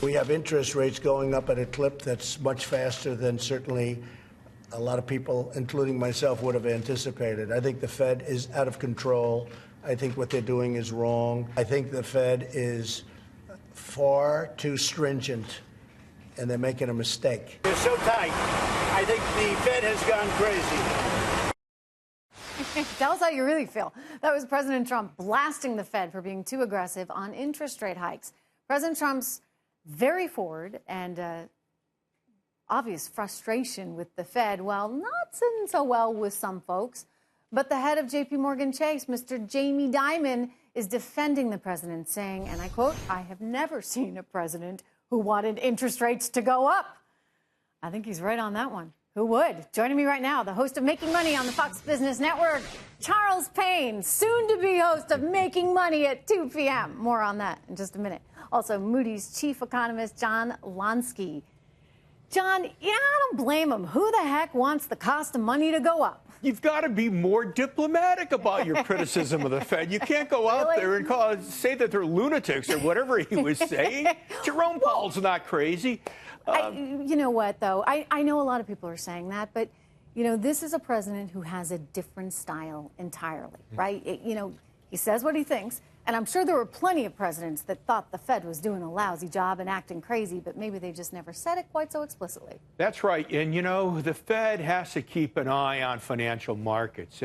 We have interest rates going up at a clip that's much faster than certainly a lot of people, including myself, would have anticipated. I think the Fed is out of control. I think what they're doing is wrong. I think the Fed is far too stringent, and they're making a mistake. They're so tight. I think the Fed has gone crazy. Tell us how you really feel. That was President Trump blasting the Fed for being too aggressive on interest rate hikes. President Trump's very forward and obvious frustration with the Fed, while not sitting so well with some folks. But the head of J.P. Morgan Chase, Mr. Jamie Dimon, is defending the president, saying, and I quote, "I have never seen a president who wanted interest rates to go up." I think he's right on that one. Who would? Joining me right now, the host of Making Money on the Fox Business Network, Charles Payne, soon-to-be host of Making Money at 2 p.m. More on that in just a minute. Also, Moody's chief economist, John Lansky. John, yeah, I don't blame him. Who the heck wants the cost of money to go up? You've got to be more diplomatic about your criticism of the Fed. You can't go out there and say that they're lunatics or whatever he was saying. Jerome Powell's not crazy. You know what, though? I know a lot of people are saying that, but, you know, this is a president who has a different style entirely, right? He says what he thinks. And I'm sure there were plenty of presidents that thought the Fed was doing a lousy job and acting crazy, but maybe they just never said it quite so explicitly. That's right. And, you know, the Fed has to keep an eye on financial markets.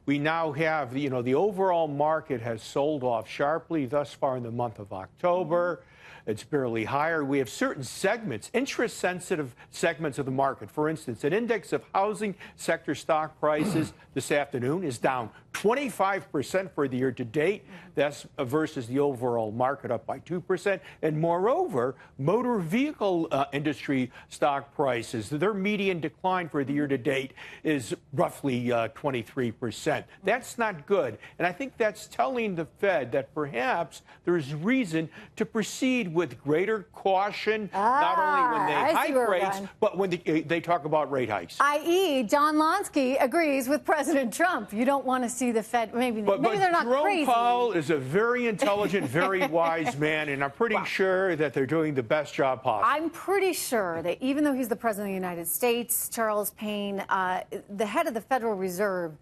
We now have, you know, the overall market has sold off sharply thus far in the month of October. It's barely higher. We have certain segments, interest-sensitive segments of the market. For instance, an index of housing sector stock prices this afternoon is down 25% for the year to date. That's versus the overall market up by 2%. And moreover, motor vehicle industry stock prices, their median decline for the year to date is roughly 23%. That's not good. And I think that's telling the Fed that perhaps there's reason to proceed with greater caution, not only when they hike rates, but when they talk about rate hikes. I.e., John Lansky agrees with President Trump. You don't want to see the Fed, maybe they're not crazy. Jerome Powell is a very intelligent, very wise man, and I'm pretty sure that they're doing the best job possible. I'm pretty sure that even though he's the President of the United States, Charles Payne, the head of the Federal Reserve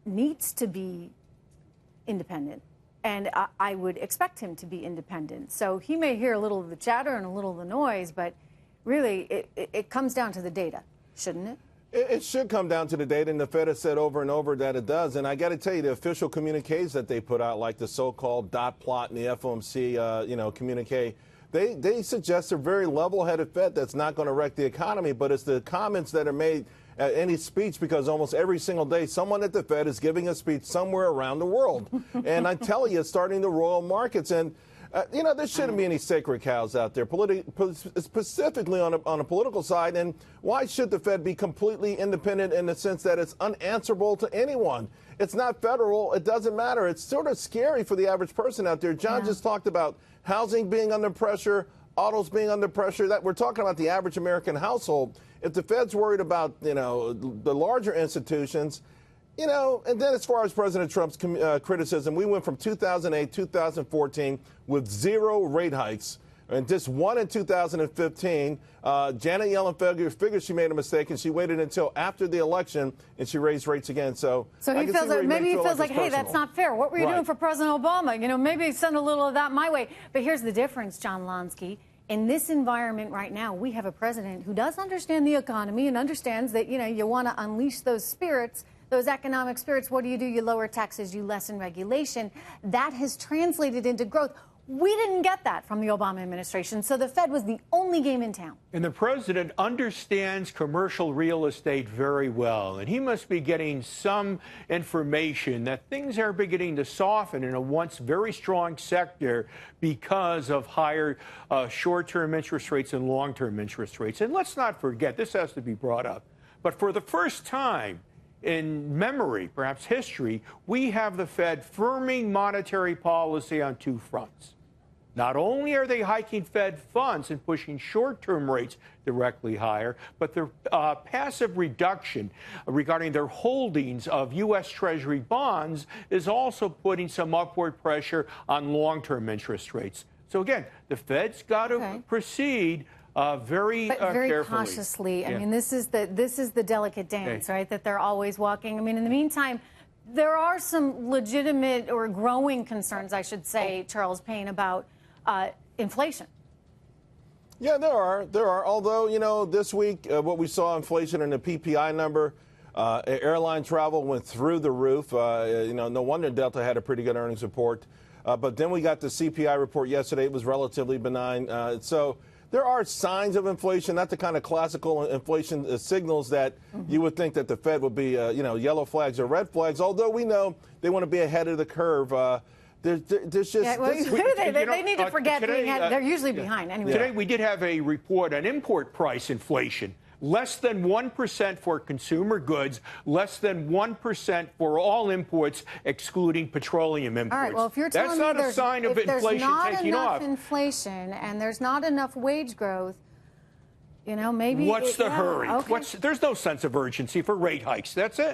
needs to be independent. And I would expect him to be independent. So he may hear a little of the chatter and a little of the noise, but really it comes down to the data, shouldn't it? It should come down to the data, and the Fed has said over and over that it does. And I got to tell you, the official communiques that they put out, like the so-called dot plot and the FOMC, communique, they suggest a very level-headed Fed that's not going to wreck the economy. But it's the comments that are made at any speech, because almost every single day, someone at the Fed is giving a speech somewhere around the world. And I tell you, it's starting the royal markets. And there shouldn't be any sacred cows out there, specifically on a political side. And why should the Fed be completely independent in the sense that it's unanswerable to anyone? It's not federal. It doesn't matter. It's sort of scary for the average person out there. John just talked about housing being under pressure, autos being under pressure. That we're talking about the average American household. If the Fed's worried about, the larger institutions, and then as far as President Trump's criticism, we went from 2008, 2014 with 0 rate hikes, and just 1 in 2015. Janet Yellen figured she made a mistake, and she waited until after the election, and she raised rates again. So he feels like, maybe he feels like, hey, that's not fair. What were you doing for President Obama? Maybe send a little of that my way. But here's the difference, John Lansky. In this environment right now, we have a president who does understand the economy and understands that, you want to unleash those spirits, those economic spirits. What do? You lower taxes, you lessen regulation. That has translated into growth. We didn't get that from the Obama administration, so the Fed was the only game in town. And the president understands commercial real estate very well, and he must be getting some information that things are beginning to soften in a once very strong sector because of higher short-term interest rates and long-term interest rates. And let's not forget, this has to be brought up, but for the first time in memory, perhaps history, we have the Fed firming monetary policy on 2 fronts. Not only are they hiking Fed funds and pushing short-term rates directly higher, but their passive reduction regarding their holdings of U.S. Treasury bonds is also putting some upward pressure on long-term interest rates. So again, the Fed's got to Okay. proceed very But very carefully. cautiously. I Yeah. mean, this is the delicate dance, Okay. right? That they're always walking. I mean, in the meantime, there are some legitimate or growing concerns, I should say, Charles Payne, about inflation. Yeah, there are. Although, you know, this week, what we saw, inflation in the PPI number, airline travel went through the roof. You know, no wonder Delta had a pretty good earnings report. But then we got the CPI report yesterday. It was relatively benign. So there are signs of inflation, not the kind of classical inflation signals that you would think that the Fed would be, you know, yellow flags or red flags, although we know they want to be ahead of the curve. There's just Yeah, well, this- they need to forget today, being ahead. They're usually behind anyway. Today we did have a report on import price inflation. Less than 1% for consumer goods, less than 1% for all imports, excluding petroleum imports. All right. Well, if you're That's telling me not a there's, sign of if there's inflation not taking enough off. inflation and there's not enough wage growth, you know, maybe What's the yeah, hurry? Okay. There's no sense of urgency for rate hikes. That's it.